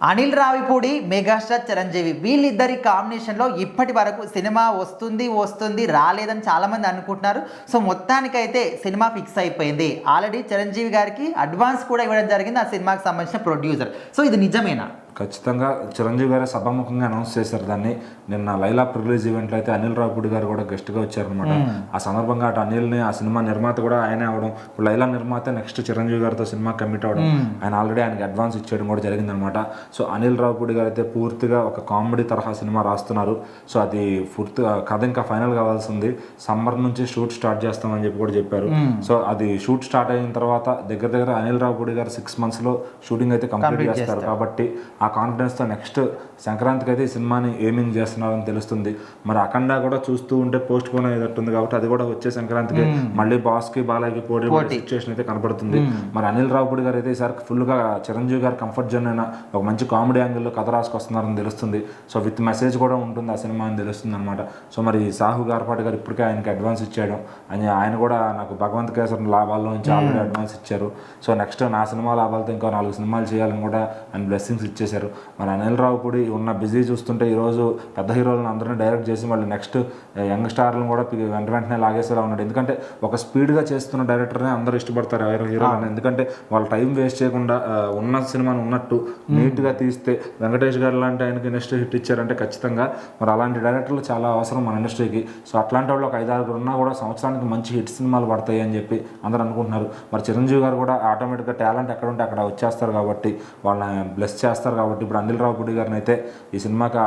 Anil Ravipudi, megastar Chiranjeevi వీళ్ళిద్దరి కాంబినేషన్లో ఇప్పటి వరకు సినిమా వస్తుంది రాలేదని చాలామంది అనుకుంటున్నారు. సో మొత్తానికైతే సినిమా ఫిక్స్ అయిపోయింది. ఆల్రెడీ చిరంజీవి గారికి అడ్వాన్స్ కూడా ఇవ్వడం జరిగింది ఆ సినిమాకి సంబంధించిన ప్రొడ్యూసర్. సో ఇది నిజమేనా? ఖచ్చితంగా చిరంజీవి గారే సభాముఖంగా అనౌన్స్ చేశారు దాన్ని. నిన్న లైలా రిలీజ్ ఈవెంట్లో అయితే అనిల్ రావిపూడి గారు కూడా గెస్ట్గా వచ్చారనమాట. ఆ సందర్భంగా అటు అనిల్ని, ఆ సినిమా నిర్మాత కూడా ఆయనే అవడం, ఇప్పుడు లైలా నిర్మాత నెక్స్ట్ చిరంజీవి గారితో సినిమా కమిట్ అవడం, ఆయన ఆల్రెడీ ఆయనకి అడ్వాన్స్ ఇచ్చేయడం కూడా జరిగిందనమాట. సో అనిల్ రావిపూడి గారు అయితే పూర్తిగా ఒక కామెడీ తరహా సినిమా రాస్తున్నారు. సో అది పూర్తిగా కథ ఇంకా ఫైనల్ కావాల్సి ఉంది. సమ్మర్ నుంచి షూట్ స్టార్ట్ చేస్తామని చెప్పి కూడా చెప్పారు. సో అది షూట్ స్టార్ట్ అయిన తర్వాత దగ్గర అనిల్ రావిపూడి గారు 6 monthsలో షూటింగ్ అయితే కంప్లీట్ చేస్తారు. కాబట్టి ఆ కాన్ఫిడెన్స్తో నెక్స్ట్ సంక్రాంతికి అయితే ఈ సినిమాని ఎయిమింగ్ చేస్తున్నారని తెలుస్తుంది. మరి అఖండ కూడా చూస్తూ ఉంటే పోస్ట్ పోన్ అయ్యేటట్టుంది. కాబట్టి అది కూడా వచ్చే సంక్రాంతికి మళ్ళీ బాస్కి బాలయ్యకి పోటీ సిచ్యువేషన్ అయితే కనపడుతుంది. మరి అనిల్ రావిపూడి గారు అయితే ఈసారి ఫుల్గా చిరంజీవి గారు కంఫర్ట్ జోన్ అయినా ఒక మంచి కామెడీ యాంగిల్లో కథ రాసుకొస్తున్నారని తెలుస్తుంది. సో విత్ మెసేజ్ కూడా ఉంటుంది ఆ సినిమా అని తెలుస్తుంది అనమాట. సో మరి సాహు గార్పాటి గారు ఇప్పటికే ఆయనకి అడ్వాన్స్ ఇచ్చాడు అని ఆయన కూడా నాకు భగవంత్ కేసరి లాభాల్లో నుంచి ఆల్రెడీ అడ్వాన్స్ ఇచ్చారు. సో నెక్స్ట్ నా సినిమా లాభాలతో ఇంకో 4 సినిమాలు చేయాలని కూడా ఆయన బ్లెస్సింగ్స్ ఇచ్చేశారు. మరి అనిల్ రావిపూడి ఉన్న బిజీ చూస్తుంటే ఈరోజు పెద్ద హీరోలను అందరినీ డైరెక్ట్ చేసి మళ్ళీ నెక్స్ట్ యంగ్ స్టార్లను కూడా వెంటనే లాగేసేలా ఉన్నాడు. ఎందుకంటే ఒక స్పీడ్గా చేస్తున్న డైరెక్టర్నే అందరూ ఇష్టపడతారు హీరోలను. ఎందుకంటే వాళ్ళు టైం వేస్ట్ చేయకుండా ఉన్న సినిమాను ఉన్నట్టు నీట్గా తీస్తే, వెంకటేష్ గారు లాంటి ఆయనకి నెక్స్ట్ హిట్ ఇచ్చారంటే ఖచ్చితంగా మరి అలాంటి డైరెక్టర్లు చాలా అవసరం మన ఇండస్ట్రీకి. సో అట్లాంటి వాళ్ళు ఒక 5-6 ఉన్నా కూడా సంవత్సరానికి మంచి హిట్ సినిమాలు పడతాయి అని చెప్పి అందరూ అనుకుంటున్నారు. మరి చిరంజీవి గారు కూడా ఆటోమేటిక్గా టాలెంట్ ఎక్కడ ఉంటే అక్కడ వచ్చేస్తారు కాబట్టి వాళ్ళని బ్లెస్ చేస్తారు. కాబట్టి ఇప్పుడు అనిల్ రావిపూడి గారిని అయితే ఈ సినిమాకి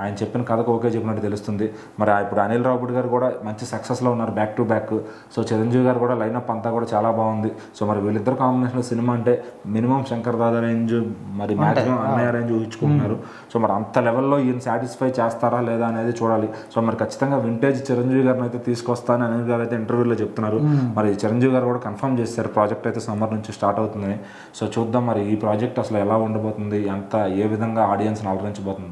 ఆయన చెప్పిన కథకు ఓకే చెప్పినట్టు తెలుస్తుంది. మరి ఇప్పుడు అనిల్ రావిపూడి గారు కూడా మంచి సక్సెస్లో ఉన్నారు back to back. So Chiranjeevi గారు కూడా లైనప్ అంతా కూడా చాలా బాగుంది. సో మరి వీళ్ళిద్దరు కాంబినేషన్లో సినిమా అంటే మినిమం శంకర్ దాదా రేంజ్, మరి మ్యాక్సిమం అన్నయ్య రేంజ్ ఊహించుకుంటున్నారు. సో మరి అంత లెవెల్లో ఈయన సాటిస్ఫై చేస్తారా లేదా అనేది చూడాలి. సో మరి ఖచ్చితంగా వింటేజ్ చిరంజీవి గారిని అయితే తీసుకొస్తానని అనిల్ గారు అయితే ఇంటర్వ్యూలో చెప్తున్నారు. మరి చిరంజీవి గారు కూడా కన్ఫర్మ్ చేశారు ప్రాజెక్ట్ అయితే సమ్మర్ నుంచి స్టార్ట్ అవుతుందని. సో చూద్దాం మరి ఈ ప్రాజెక్ట్ అసలు ఎలా ఉండబోతుంది, ఎంత ఏ విధంగా ఆడియన్స్ని అలరించబోతుంది.